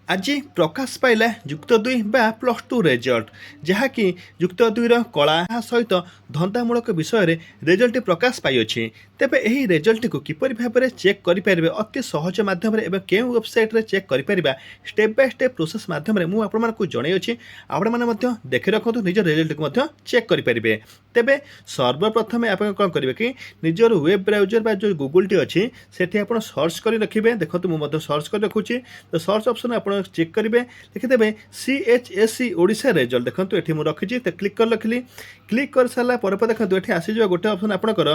आज प्रकाश पाइला युक्त दुई बा प्लस टू रेजल्ट जहाँकि युक्त दुईर कला सहित धंदामूलक विषय रेजल्ट प्रकाश पाई तेबे यही रेजल्ट को किपर भाव में चेक करें अति सहज मध्यम क्यों वेबसाइट रे चेक कर स्टेप बाय स्टेप प्रोसेस मध्यम मुझे जन आपने देखी रखु निज रेजल्ट को चेक करेंगे तेबे सर्वप्रथम आप कौन करेंगे कि निजर वेब ब्राउजर बा जो गूगल टी अच्छी से आप सर्च कर रखिए देखो मुझे सर्च कर रखुच्छी तो सर्च ऑप्शन आप चेक करेंगे लिखिदेवे CHSE ओडिशा रेजल्ट देखो ये मुझे रखी क्लिक कर रखिली क्लिक कर सारापर देखो ये आसीज गोटे ऑप्शन आपंकर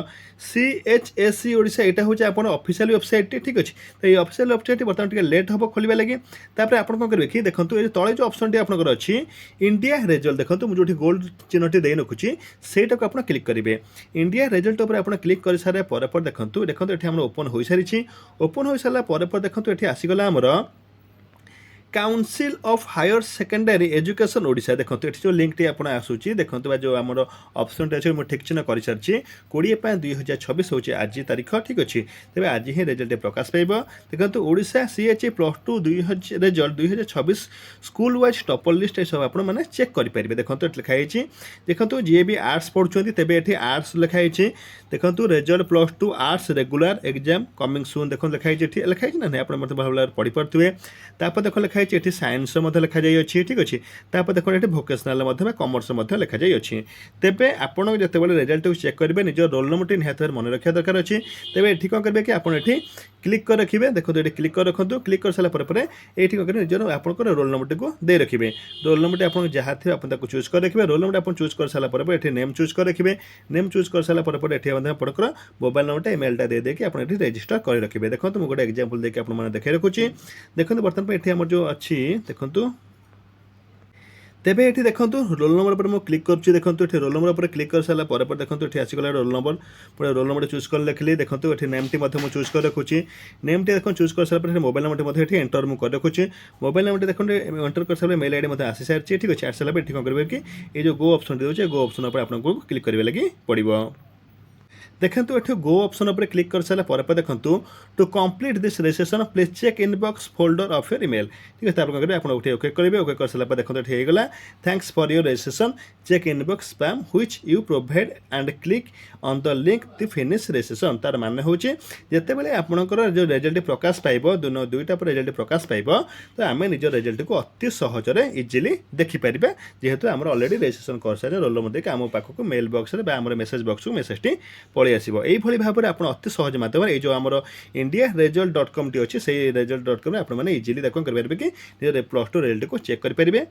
CHSE ओडिशा यहाँ हूँ आप ऑफिशियल वेबसाइट ठीक अच्छे तो ये ऑफिशियल वेबसाइट बर्तमान टे लेट हम खोलने लगे तापर आप कौन करेंगे कि देखो ये तले जो ऑप्शन टी आपंकर अच्छी इंडिया रेजल्ट देखो मुझे जो गोल्ड चिन्हटी दे रखुच्छी सेटा को आप क्लिक करेंगे इंडिया रेजल्ट उपर आप क्लिक कर सारापर देखो देखो ये ओपन हो सारी ओपन हो सारापर देखो ये आसीगला आमर council of higher secondary education Odisha देखो ये जो लिंक टी आपड़ आसूची देखो जो आम ऑप्शन टी अच्छे मुझे ठीक चिन्ह कर सारी 20/2026 हूँ आज तारीख ठीक अच्छे तेज आज ही रेजल्ट प्रकाश पाइब देखो Odisha CHE plus two result 2026 school wise topper list सब आप चेक करेंगे देखो ये लिखाई देखो जी भी आर्ट्स पढ़ुं तेज ये आर्ट्स लिखाई देखो result plus two arts regular exam coming soon देखो लिखाई लिखाई ना नहीं आप भाव पढ़ी पारे देखो लिखाई ये साइंस लिखा जाए ठीक अच्छे तापर देखो ये भोकेशनाल कमर्स लिखा जाए तेबे आपड़ जो रेजल्ट को चेक करेंगे निज रोल नंबर निहत मन रखा दरकार अच्छे तेज ये कौन करेंगे कि आपड़ ये क्लिक कर रखिए देखो ये क्लिक कर रखु क्लिक कर सारापर ये कौन करेंगे निजर आप रोल नंबर को दे रखिए रोल नंबर आप जहाँ थे आप चूज कर रखिए रोल नंबर आप चूज कर सारापर ये नेम चूज कर रखिए नेम चूज कर सारापर ये आपंकर मोबाइल नंबर इमेलटा दे देके आप रेजिस्टर कर रखिए देखो मुझे गोटे एग्जांपल देखिए आपने देखे रखुच्छी देखो बर्तमान ये आम जो अच्छी देखो तेबे ये देखो रोल नंबर पर मुझे क्लिक करुँच देखो ये रोल नंबर पर क्लिक कर सारापर देखो ये आसीगला रोल नंबर पूरा रोल नंबर चूज कर लिखली देखो ये नेम टी मुझे चूज कर रखुच्छी नेम टी देखो चूज कर सारापर मोबाइल नंबर ये एंटर मुझे कर रखुच्छी मोबाइल नंबर देखो एंटर कर सारा मेल आईडी आसी सारी ठीक अच्छे आस सारा ये कौन करेंगे कि ये जो गो ऑप्शन दूसरे गो ऑप्शन पर आपको क्लिक करने लगी पड़ो देखो ये गो ऑप्शन पर क्लिक कर सारापर देखो to complete this registration please check inbox folder of your email ठीक है आप करेंगे आप ओके करेंगे ओके कर सारापर देखो ये होगा thanks for your registration check inbox spam which you provide and click on the link to finish registration तार मान हूँ जितेबाला आपंकर जो रेजल्ट प्रकाश पाइब दुईटा पर रेजल्ट प्रकाश पाइब तो आम निज रेजल्ट को अति सहजरे इजिली देखिपर जेहेतु आम अलरेडी रजिस्ट्रेशन कर सारे रोल नंबर देखिए आम पाखक मेल बक्स मेसेज बक्स को मेसेजटी पलि आसो यही भाव में आप अति सहज मध्यम ये जो आम इंडिया result.com टी अच्छी से result.com आप इजिली करेंगे कि प्लस टू रेजल्ट को चेक करेंगे।